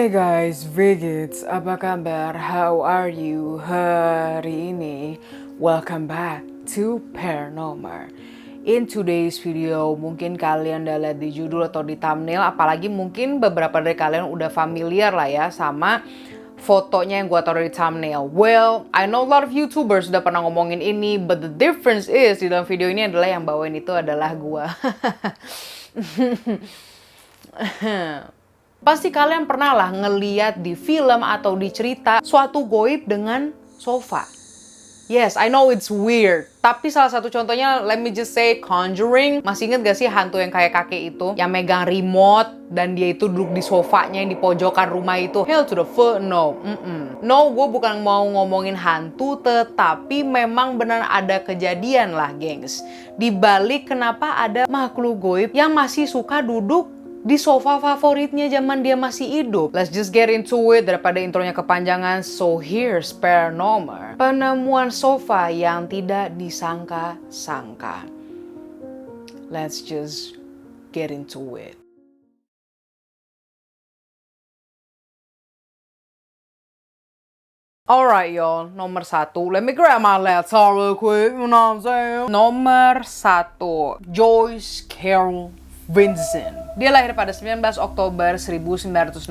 Hai guys, Vigits, apa kabar? How are you hari ini? Welcome back to Paranormal. In today's video, mungkin kalian udah lihat di judul atau di thumbnail, apalagi mungkin beberapa dari kalian udah familiar lah ya sama fotonya yang gue taruh di thumbnail. Well, I know a lot of YouTubers udah pernah ngomongin ini, but the difference is di dalam video ini adalah yang bawain itu adalah gue. Pasti kalian pernah lah ngeliat di film atau di cerita suatu goib dengan sofa. Yes, I know it's weird. Tapi salah satu contohnya, let me just say, Conjuring. Masih inget gak sih hantu yang kayak kakek itu? Yang megang remote dan dia itu duduk di sofanya yang di pojokan rumah itu. Hell to the fuck, no. No, gue bukan mau ngomongin hantu, tetapi memang benar ada kejadian lah, gengs. Di balik kenapa ada makhluk goib yang masih suka duduk di sofa favoritnya zaman dia masih hidup. Let's just get into it daripada intronya kepanjangan. So here's Paranormal. Penemuan sofa yang tidak disangka-sangka. Let's just get into it. Alright y'all, nomor 1. Let me grab my laptop real quick, you know what I'm saying? Nomor 1. Joyce Carol Vincent. Dia lahir pada 19 Oktober 1965.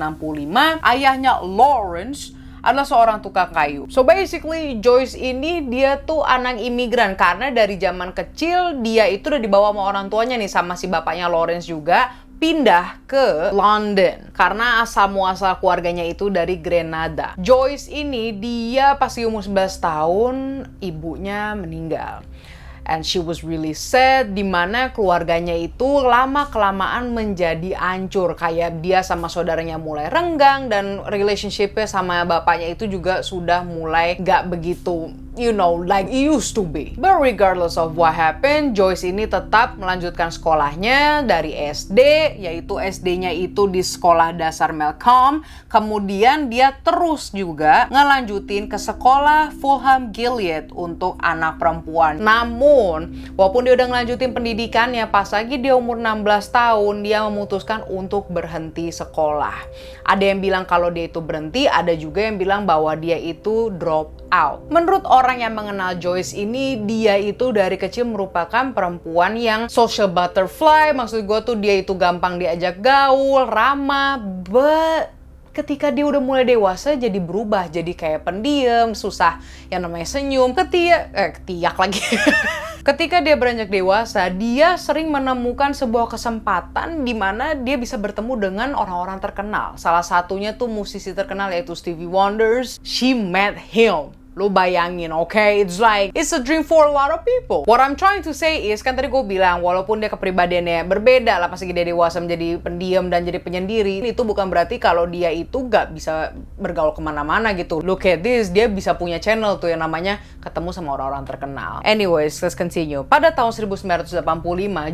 Ayahnya Lawrence adalah seorang tukang kayu. So basically Joyce ini dia tuh anak imigran karena dari zaman kecil dia itu udah dibawa sama orang tuanya nih, sama si bapaknya Lawrence juga pindah ke London karena asal muasal keluarganya itu dari Grenada. Joyce ini dia pas umur 11 tahun ibunya meninggal. And she was really sad, dimana keluarganya itu lama-kelamaan menjadi hancur. Kayak dia sama saudaranya mulai renggang dan relationship-nya sama bapaknya itu juga sudah mulai gak begitu, you know, like it used to be. But regardless of what happened, Joyce ini tetap melanjutkan sekolahnya dari SD, yaitu SD-nya itu di Sekolah Dasar Malcolm. Kemudian dia terus juga ngelanjutin ke sekolah Fulham Gilead untuk anak perempuan. Namun, walaupun dia udah ngelanjutin pendidikannya, pas lagi dia umur 16 tahun, dia memutuskan untuk berhenti sekolah. Ada yang bilang kalau dia itu berhenti, ada juga yang bilang bahwa dia itu drop out. Menurut orang yang mengenal Joyce ini, dia itu dari kecil merupakan perempuan yang social butterfly. Maksud gue tuh dia itu gampang diajak gaul, ramah, but ketika dia udah mulai dewasa jadi berubah, jadi kayak pendiam, susah yang namanya senyum, ketiak lagi. Ketika dia beranjak dewasa, dia sering menemukan sebuah kesempatan di mana dia bisa bertemu dengan orang-orang terkenal. Salah satunya tuh musisi terkenal yaitu Stevie Wonder. She met him. Lu bayangin, okay? It's a dream for a lot of people. What I'm trying to say is, kan tadi gue bilang, walaupun dia kepribadiannya berbeda lah pas dia dewasa menjadi pendiam dan jadi penyendiri, itu bukan berarti kalau dia itu gak bisa bergaul kemana-mana gitu. Look at this, dia bisa punya channel tuh yang namanya ketemu sama orang-orang terkenal. Anyways, let's continue. Pada tahun 1985,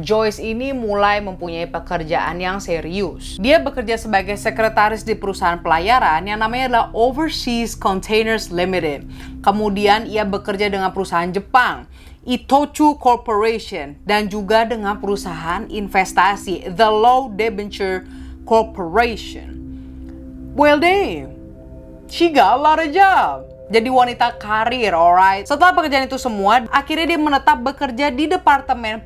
Joyce ini mulai mempunyai pekerjaan yang serius. Dia bekerja sebagai sekretaris di perusahaan pelayaran yang namanya adalah Overseas Containers Limited. Kemudian ia bekerja dengan perusahaan Jepang, Itochu Corporation, dan juga dengan perusahaan investasi, The Low Debenture Corporation. Well damn, she got a lot of job. Jadi wanita karir, alright. Setelah pekerjaan itu semua, akhirnya dia menetap bekerja di departemen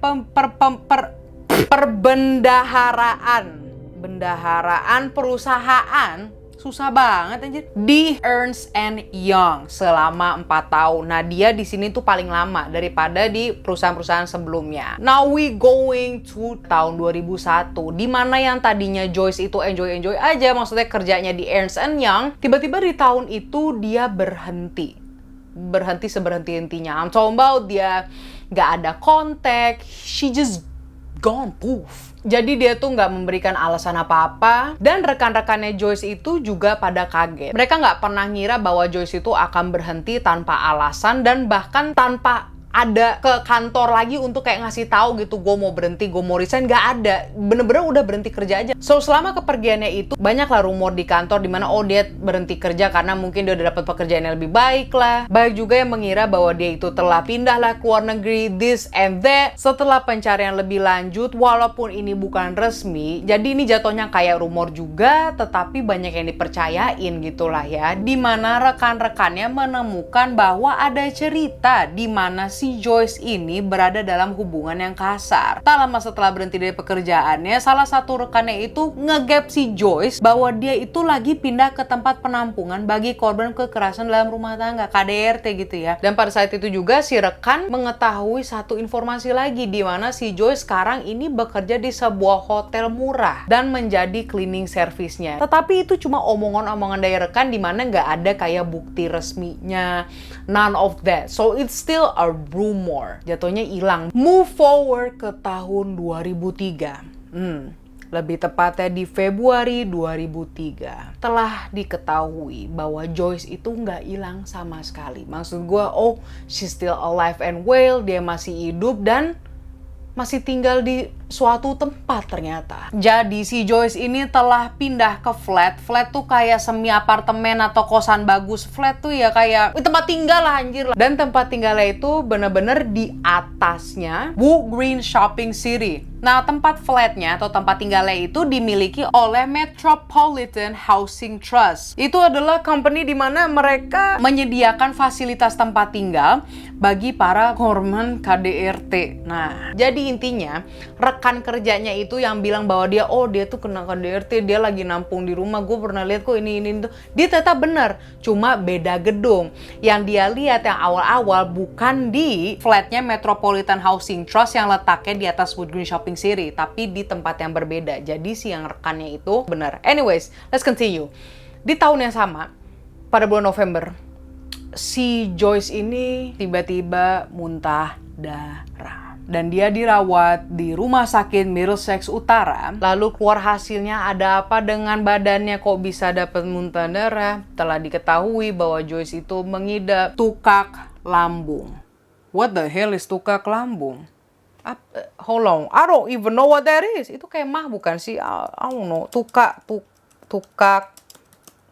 bendaharaan perusahaan. Susah banget anjir. Di Ernst & Young selama 4 tahun. Nah, dia di sini tuh paling lama daripada di perusahaan-perusahaan sebelumnya. Now we going to tahun 2001, di mana yang tadinya Joyce itu enjoy aja, maksudnya kerjanya di Ernst & Young, tiba-tiba di tahun itu dia berhenti seberhenti-hentinya. I'm talking about dia gak ada kontak, she just gone poof. Jadi dia tuh nggak memberikan alasan apa-apa, dan rekan-rekannya Joyce itu juga pada kaget. Mereka nggak pernah ngira bahwa Joyce itu akan berhenti tanpa alasan dan bahkan tanpa ada ke kantor lagi untuk kayak ngasih tahu gitu, gue mau berhenti, gue mau resign, nggak ada. Bener-bener udah berhenti kerja aja. So selama kepergiannya itu banyaklah rumor di kantor dimana oh dia berhenti kerja karena mungkin dia udah dapat pekerjaan yang lebih baik lah. Banyak juga yang mengira bahwa dia itu telah pindah lah ke luar negeri, this and that. Setelah pencarian lebih lanjut, walaupun ini bukan resmi, jadi ini jatuhnya kayak rumor juga, tetapi banyak yang dipercayain gitulah ya. Dimana rekan-rekannya menemukan bahwa ada cerita dimana si Joyce ini berada dalam hubungan yang kasar. Tak lama setelah berhenti dari pekerjaannya, salah satu rekannya itu ngegap si Joyce bahwa dia itu lagi pindah ke tempat penampungan bagi korban kekerasan dalam rumah tangga, KDRT gitu ya. Dan pada saat itu juga si rekan mengetahui satu informasi lagi di mana si Joyce sekarang ini bekerja di sebuah hotel murah dan menjadi cleaning service-nya. Tetapi itu cuma omongan-omongan dari rekan di mana nggak ada kayak bukti resminya, none of that. So it's still a rumor. Jatuhnya hilang. Move forward ke tahun 2003. Lebih tepatnya di Februari 2003, telah diketahui bahwa Joyce itu nggak hilang sama sekali. Maksud gue, oh, she's still alive and well, dia masih hidup dan masih tinggal di suatu tempat ternyata. Jadi si Joyce ini telah pindah ke flat. Flat tuh kayak semi apartemen atau kosan bagus. Flat tuh ya kayak tempat tinggal lah anjir. Dan tempat tinggalnya itu bener-bener di atasnya Wood Green Shopping City. Nah, tempat flatnya atau tempat tinggalnya itu dimiliki oleh Metropolitan Housing Trust. Itu adalah company di mana mereka menyediakan fasilitas tempat tinggal bagi para korban KDRT. Nah, jadi intinya rekan kerjanya itu yang bilang bahwa dia tuh kena KDRT, dia lagi nampung di rumah, gue pernah lihat kok ini itu. Dia tetap benar, cuma beda gedung. Yang dia lihat yang awal-awal bukan di flatnya Metropolitan Housing Trust yang letaknya di atas Wood Green Shopping City, tapi di tempat yang berbeda. Jadi si yang rekannya itu benar. Anyways, let's continue. Di tahun yang sama, pada bulan November, si Joyce ini tiba-tiba muntah darah. Dan dia dirawat di rumah sakit Middlesex Utara. Lalu keluar hasilnya ada apa dengan badannya kok bisa dapat muntah darah. Telah diketahui bahwa Joyce itu mengidap tukak lambung. What the hell is tukak lambung? Hold on, I don't even know what that is. Itu kayak mah bukan sih? I don't know. Tukak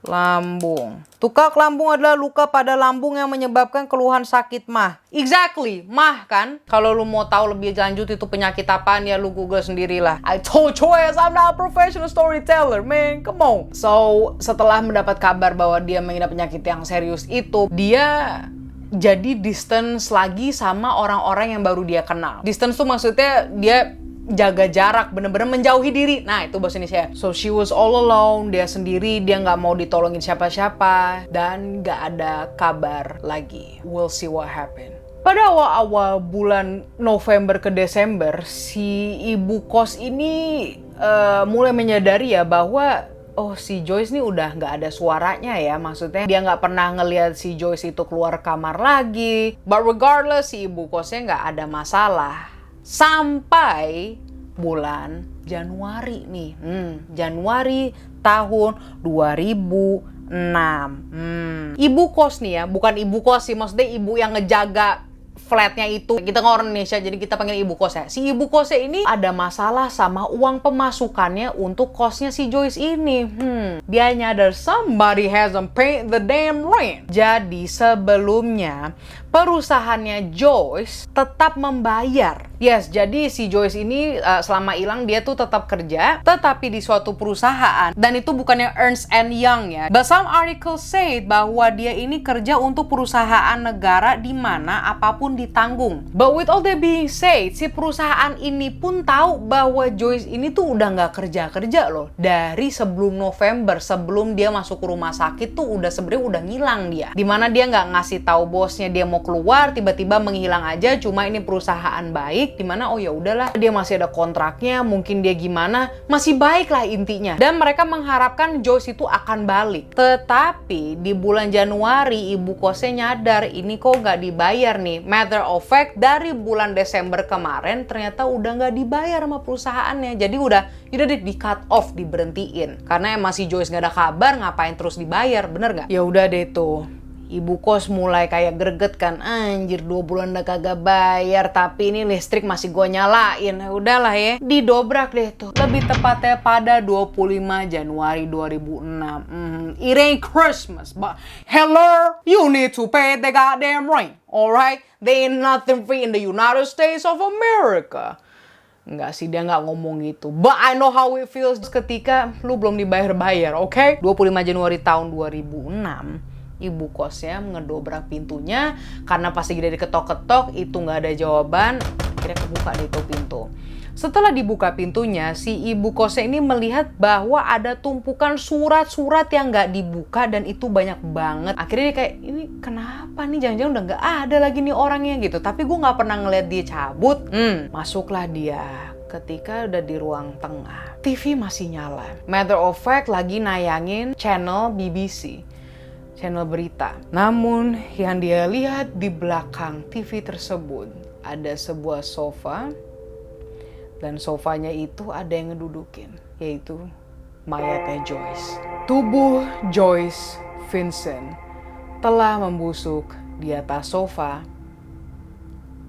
lambung. Tukak lambung adalah luka pada lambung yang menyebabkan keluhan sakit mah. Exactly, mah kan? Kalau lu mau tahu lebih lanjut itu penyakit apaan ya lu Google sendirilah. I told you I'm not a professional storyteller, man. Come on. So, setelah mendapat kabar bahwa dia mengidap penyakit yang serius itu, dia jadi distance lagi sama orang-orang yang baru dia kenal. Distance tuh maksudnya dia jaga jarak, bener-bener menjauhi diri. Nah, itu bahasa Indonesia. So, she was all alone, dia sendiri, dia nggak mau ditolongin siapa-siapa, dan nggak ada kabar lagi. We'll see what happened. Pada awal-awal bulan November ke Desember, si ibu kos ini mulai menyadari ya bahwa si Joyce nih udah nggak ada suaranya ya. Maksudnya dia nggak pernah ngelihat si Joyce itu keluar kamar lagi. But regardless, si ibu kosnya nggak ada masalah. Sampai bulan Januari nih. Januari tahun 2006. Ibu kos nih ya, bukan ibu kos sih. Maksudnya ibu yang ngejaga flatnya itu. Kita orang Indonesia, jadi kita panggil ibu kos ya. Si ibu kosnya ini ada masalah sama uang pemasukannya untuk kosnya si Joyce ini. Dia nyadar somebody hasn't paid the damn rent. Jadi sebelumnya perusahaannya Joyce tetap membayar. Yes, jadi si Joyce ini selama hilang dia tuh tetap kerja, tetapi di suatu perusahaan. Dan itu bukannya Ernst & Young ya. But some articles say bahwa dia ini kerja untuk perusahaan negara di mana apapun ditanggung. But with all that being said, si perusahaan ini pun tahu bahwa Joyce ini tuh udah nggak kerja-kerja loh. Dari sebelum November, sebelum dia masuk ke rumah sakit tuh sebenarnya udah ngilang dia. Dimana dia nggak ngasih tahu bosnya dia mau keluar, tiba-tiba menghilang aja. Cuma ini perusahaan baik, dimana ya udahlah dia masih ada kontraknya, mungkin dia gimana, masih baik lah intinya. Dan mereka mengharapkan Joyce itu akan balik. Tetapi di bulan Januari ibu kosnya nyadar ini kok nggak dibayar nih. Matter of fact, dari bulan Desember kemarin ternyata udah nggak dibayar sama perusahaannya. Jadi udah di cut off, diberhentiin. Karena emang si Joyce nggak ada kabar, ngapain terus dibayar, bener nggak? Ya udah deh tuh. Ibu kos mulai kayak greget kan, anjir 2 bulan udah kagak bayar tapi ini listrik masih gue nyalain. Udahlah ya, didobrak deh tuh. Lebih tepatnya pada 25 Januari 2006. It ain't Christmas, but hello, you need to pay the goddamn rent, alright? There ain't nothing free in the United States of America. Enggak sih, dia nggak ngomong gitu. But I know how it feels ketika lu belum dibayar-bayar, oke? Okay? 25 Januari tahun 2006. Ibu kosnya ngedobrak pintunya karena pas lagi dari ketok-ketok itu nggak ada jawaban, akhirnya kebuka deh itu pintu. Setelah dibuka pintunya, si ibu kosnya ini melihat bahwa ada tumpukan surat-surat yang nggak dibuka dan itu banyak banget. Akhirnya dia kayak, ini kenapa nih, jangan-jangan udah nggak ada lagi nih orangnya gitu. Tapi gue nggak pernah ngeliat dia cabut. Masuklah dia. Ketika udah di ruang tengah, TV masih nyala. Matter of fact lagi nayangin channel BBC. Channel berita. Namun yang dia lihat di belakang TV tersebut ada sebuah sofa dan sofanya itu ada yang ngedudukin, yaitu mayatnya Joyce. Tubuh Joyce Vincent telah membusuk di atas sofa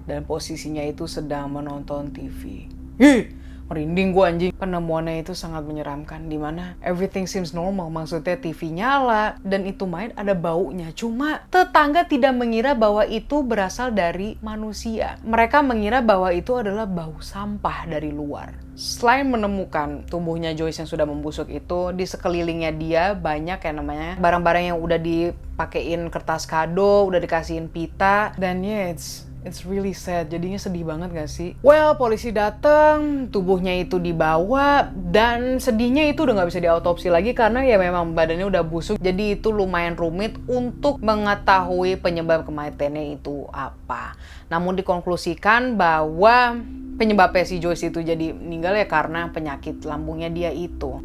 dan posisinya itu sedang menonton TV. Merinding gue anjing. Penemuannya itu sangat menyeramkan, dimana everything seems normal, maksudnya TV nyala dan itu main ada baunya. Cuma tetangga tidak mengira bahwa itu berasal dari manusia. Mereka mengira bahwa itu adalah bau sampah dari luar. Selain menemukan tubuhnya Joyce yang sudah membusuk itu, di sekelilingnya dia banyak yang namanya barang-barang yang udah dipakein kertas kado, udah dikasihin pita, dan It's really sad, jadinya sedih banget gak sih? Well, polisi datang, tubuhnya itu dibawa, dan sedihnya itu udah gak bisa diautopsi lagi karena ya memang badannya udah busuk. Jadi itu lumayan rumit untuk mengetahui penyebab kematiannya itu apa. Namun dikonklusikan bahwa penyebabnya si Joyce itu jadi meninggal ya karena penyakit lambungnya dia itu.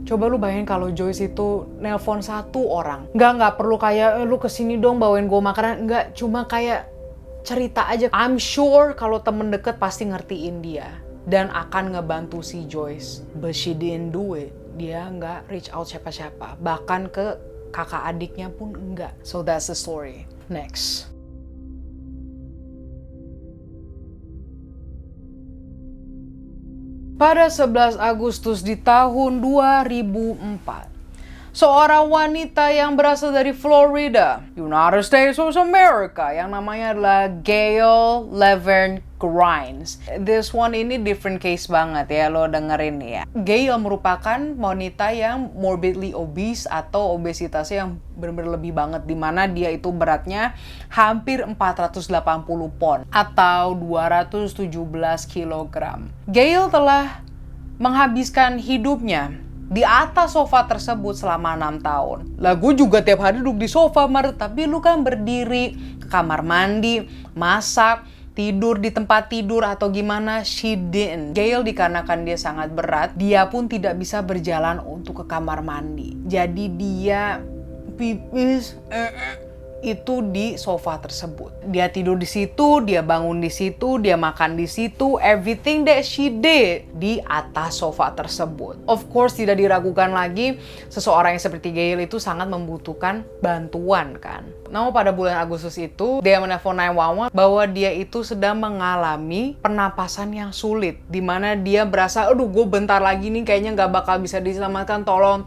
Coba lu bayangin kalau Joyce itu nelpon satu orang. Nggak perlu kayak, lu kesini dong bawain gue makanan. Nggak, cuma kayak cerita aja. I'm sure kalau temen deket pasti ngertiin dia dan akan ngebantu si Joyce. But she didn't do it. Dia nggak reach out siapa-siapa. Bahkan ke kakak adiknya pun enggak. So that's the story. Next. Pada 11 Agustus di tahun 2004, seorang wanita yang berasal dari Florida, United States of America, yang namanya adalah Gail Laverne Grimes. This one ini different case banget ya, lo dengerin ya. Gail merupakan wanita yang morbidly obese atau obesitasnya yang benar-benar lebih banget, dimana dia itu beratnya hampir 480 pon atau 217 kilogram. Gail telah menghabiskan hidupnya di atas sofa tersebut selama 6 tahun. Lah gue juga tiap hari duduk di sofa, tapi lu kan berdiri ke kamar mandi, masak, tidur di tempat tidur atau gimana. She didn't. Gail dikarenakan dia sangat berat, dia pun tidak bisa berjalan untuk ke kamar mandi. Jadi dia pipis itu di sofa tersebut. Dia tidur di situ, dia bangun di situ, dia makan di situ, everything that she did di atas sofa tersebut. Of course tidak diragukan lagi, seseorang yang seperti Gail itu sangat membutuhkan bantuan kan. Namun pada bulan Agustus itu, dia menelpon 911 bahwa dia itu sedang mengalami pernapasan yang sulit. Dimana dia berasa, aduh gue bentar lagi nih kayaknya gak bakal bisa diselamatkan, tolong.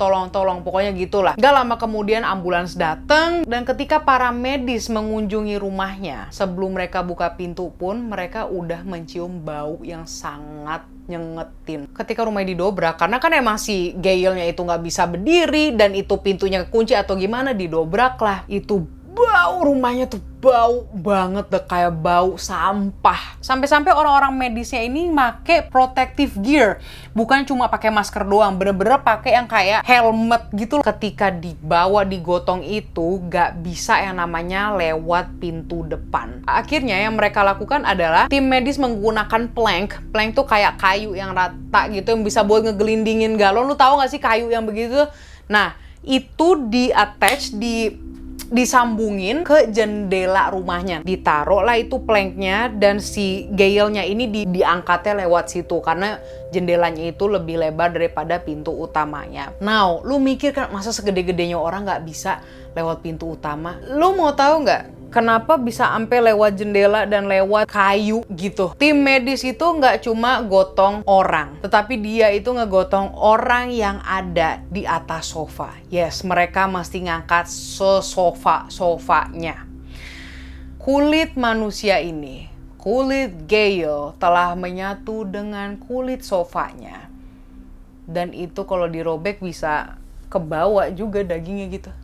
Pokoknya gitulah. Gak lama kemudian ambulans datang dan ketika para medis mengunjungi rumahnya, sebelum mereka buka pintu pun mereka udah mencium bau yang sangat nyengetin. Ketika rumahnya didobrak, karena kan emang si Gailnya itu nggak bisa berdiri dan itu pintunya kekunci atau gimana, didobrak lah. Itu bau rumahnya tuh bau banget deh, kayak bau sampah. Sampai-sampai orang-orang medisnya ini make protective gear, bukan cuma pakai masker doang, bener-bener pakai yang kayak helmet gitu. Ketika dibawa digotong itu gak bisa yang namanya lewat pintu depan. Akhirnya yang mereka lakukan adalah tim medis menggunakan plank tuh kayak kayu yang rata gitu yang bisa buat ngegelindingin galon. Lu tahu gak sih kayu yang begitu? Nah itu di-attach, disambungin ke jendela rumahnya. Ditaruh lah itu planknya, dan si Gail-nya ini diangkatnya lewat situ karena jendelanya itu lebih lebar daripada pintu utamanya. Now, lu mikir kan masa segede-gedenya orang nggak bisa lewat pintu utama? Lu mau tahu nggak kenapa bisa sampai lewat jendela dan lewat kayu gitu? Tim medis itu nggak cuma gotong orang, tetapi dia itu ngegotong orang yang ada di atas sofa. Yes, mereka mesti ngangkat sofanya. Kulit manusia ini, kulit Gail telah menyatu dengan kulit sofanya. Dan itu kalau dirobek bisa kebawa juga dagingnya gitu.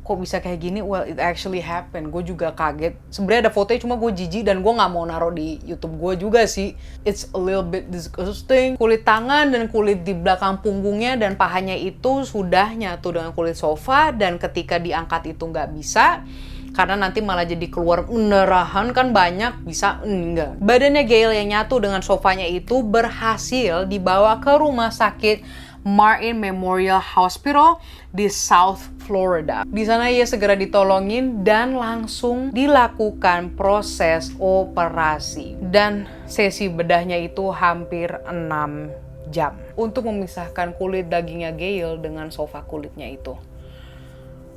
Kok bisa kayak gini? Well, it actually happened. Gue juga kaget. Sebenarnya ada fotonya, cuma gue jijik dan gue nggak mau naruh di YouTube gue juga sih. It's a little bit disgusting. Kulit tangan dan kulit di belakang punggungnya dan pahanya itu sudah nyatu dengan kulit sofa, dan ketika diangkat itu nggak bisa. Karena nanti malah jadi keluar pendarahan kan banyak, bisa enggak. Badannya Gail yang nyatu dengan sofanya itu berhasil dibawa ke rumah sakit Martin Memorial Hospital di South Florida. Di sana ia segera ditolongin dan langsung dilakukan proses operasi. Dan sesi bedahnya itu hampir 6 jam untuk memisahkan kulit dagingnya Gail dengan sofa kulitnya itu.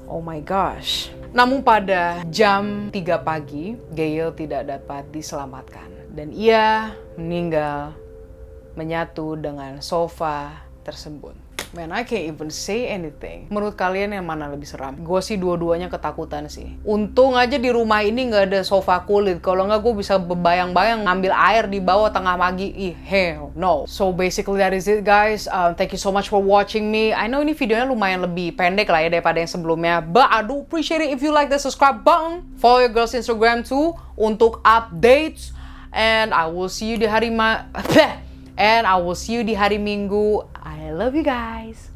Oh my gosh. Namun pada jam 3 pagi, Gail tidak dapat diselamatkan. Dan ia meninggal menyatu dengan sofa tersebut. Man, I can't even say anything. Menurut kalian yang mana lebih seram? Gue sih dua-duanya ketakutan sih. Untung aja di rumah ini nggak ada sofa kulit. Kalau nggak gue bisa berbayang-bayang ngambil air di bawah tengah pagi. Hell no. So basically that is it guys. Thank you so much for watching me. I know ini videonya lumayan lebih pendek lah ya daripada yang sebelumnya. But I do appreciate it if you like the subscribe button. Follow your girl's Instagram too untuk updates. And I will see you di hari Minggu. I love you guys.